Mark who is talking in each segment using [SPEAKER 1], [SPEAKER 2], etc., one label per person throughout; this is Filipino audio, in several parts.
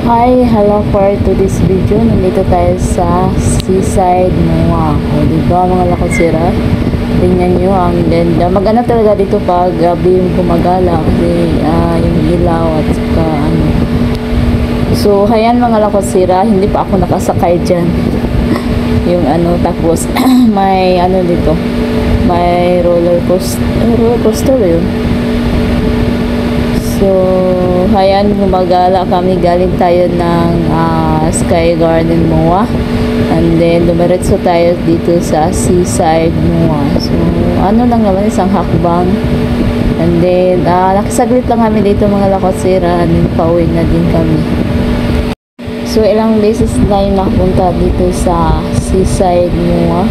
[SPEAKER 1] Hi, hello for today's video. Nandito tayo sa seaside Moa. O, diba mga lakasira? Tingnan nyo, ang ganda. Maganda talaga dito pag gabi yung gumagala kasi yung ilaw at saka ano. So, hayan mga lakasira, hindi pa ako nakasakay dyan. Yung ano, tapos may ano dito, may roller coaster yun. So, hayan, gumagala kami. Galing tayo ng Sky Garden Moa. And then, dumiretso tayo dito sa Seaside Moa. So, ano lang naman, isang hakbang. And then, nakisaglit lang kami dito mga lakasira. And then, pauwi na din kami. So, ilang beses na yung nakapunta dito sa Seaside Moa.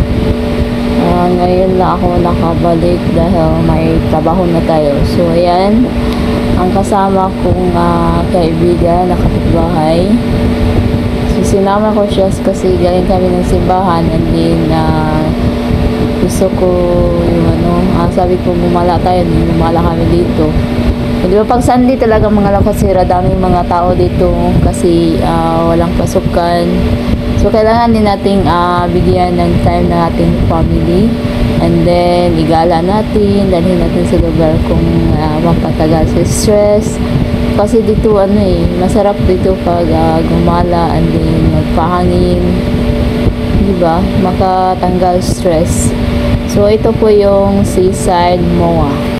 [SPEAKER 1] Ngayon na ako nakabalik dahil may trabaho na tayo. So, ayan. Ang kasama kong kaibigan, nakapitbahay. So, sinama ko siya kasi galing kami ng simbahan and then gusto ko yung ano, sabi ko gumala tayo, gumala kami dito. So, di ba pag Sunday talaga mga lakasira, daming mga tao dito kasi walang pasukan. So, kailangan din nating bigyan ng time na ating family. And then, igala natin, dalhin natin sa lugar kung mapatagal sa stress. Kasi dito, masarap dito pag gumala and then magpahangin. Diba? Makatanggal stress. So, ito po yung Seaside Moa.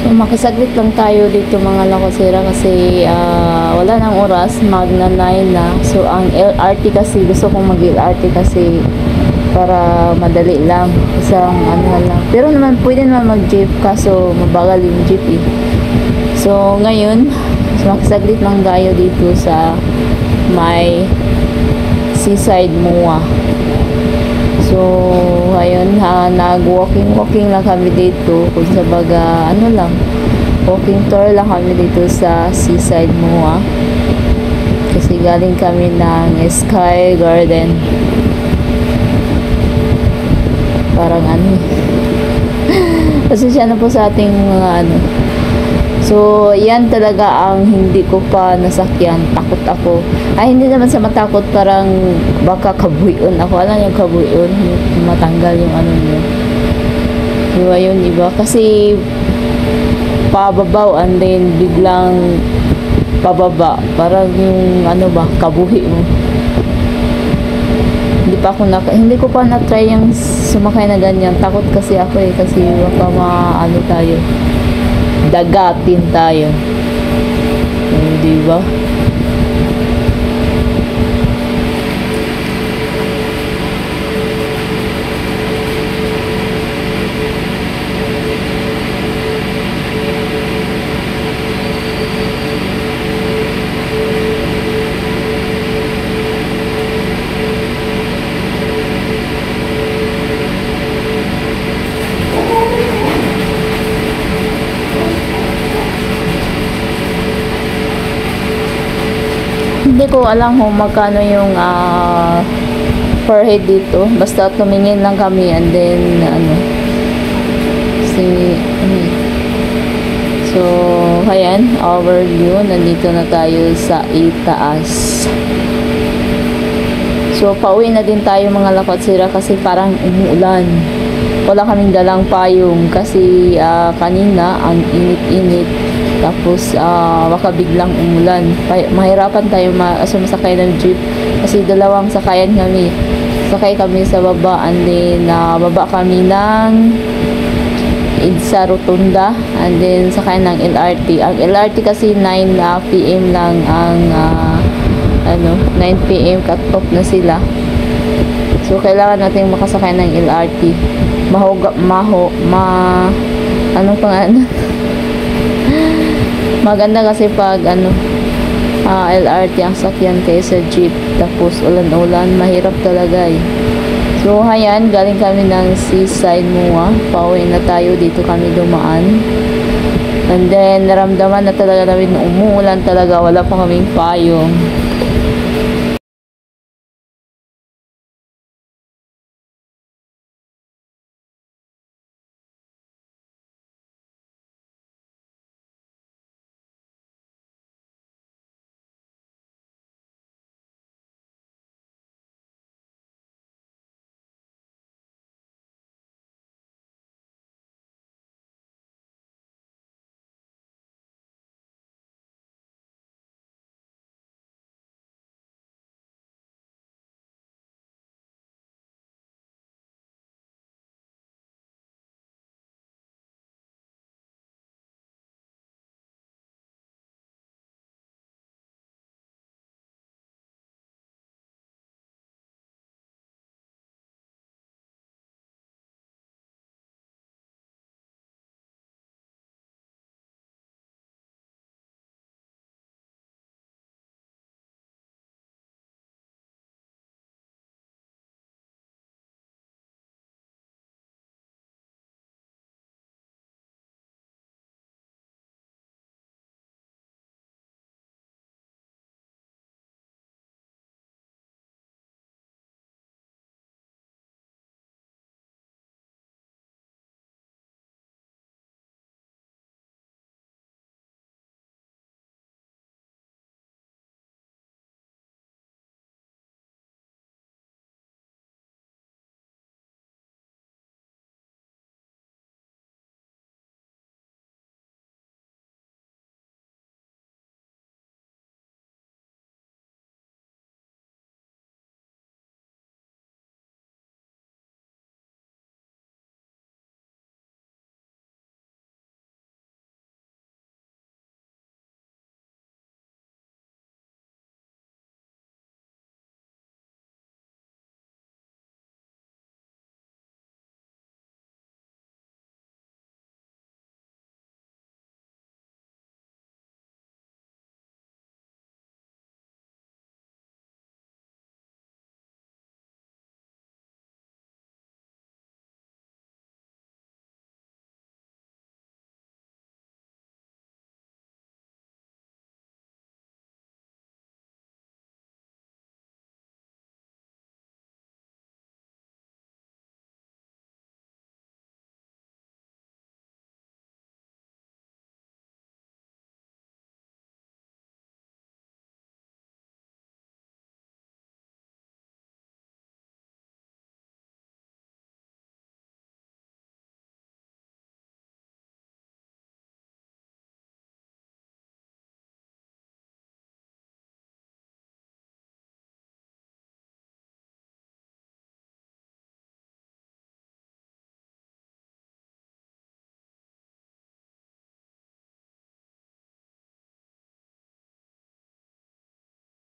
[SPEAKER 1] So makisaglit lang tayo dito mga lakosera kasi wala nang oras, magna 9 na. So ang LRT kasi, gusto kong mag LRT kasi para madali lang, isang ano lang. Pero naman pwede naman mag jeep kaso mabagal yung jeep eh. So ngayon, makisaglit lang tayo dito sa may seaside MOA. So ayun nag-walking lang kami dito, kung sa baga ano lang, walking tour lang kami dito sa seaside MOA kasi galing kami ng Sky Garden, parang ano pasensya na po sa ating mga ano. So yan talaga ang hindi ko pa nasakyan, takot ako. Ay hindi naman sa matakot, parang baka kabuyon ako. Alam yung kabuyon, matanggal yung ano niya. So ayun, iba kasi pababaw and then biglang pababa, parang yung ano ba, kabuhi mo. Hindi ko pa na-try yung sumakay na ganyan. Takot kasi ako eh, kasi baka maano tayo, dagatin tayo. Di ba? Hindi ko alam kung magkano yung per head dito. Basta tumingin lang kami and then ano, so ayan, overview. Nandito na tayo sa itaas. So pauwi na din tayo mga lakwatsira kasi parang umuulan. Wala kaming dalang payong kasi kanina ang init-init. Tapos baka biglang umulan. Mahirapan tayo sumasakay ng jeep kasi dalawang sakayan kami. Sakay kami sa baba and then baba kami ng EDSA Rotunda and then sakay ng LRT. Ang LRT kasi 9 PM lang ang 9 PM cut off na sila. So kailangan natin makasakay ng LRT. Anong pangalan? Maganda kasi pag LRT ang sakyan kaysa jeep, tapos ulan-ulan, mahirap talaga eh. So ayan, galing kami ng seaside MOA, pauwi na tayo, dito kami dumaan. And then naramdaman na talaga namin na umuulan talaga, wala pa kaming payong.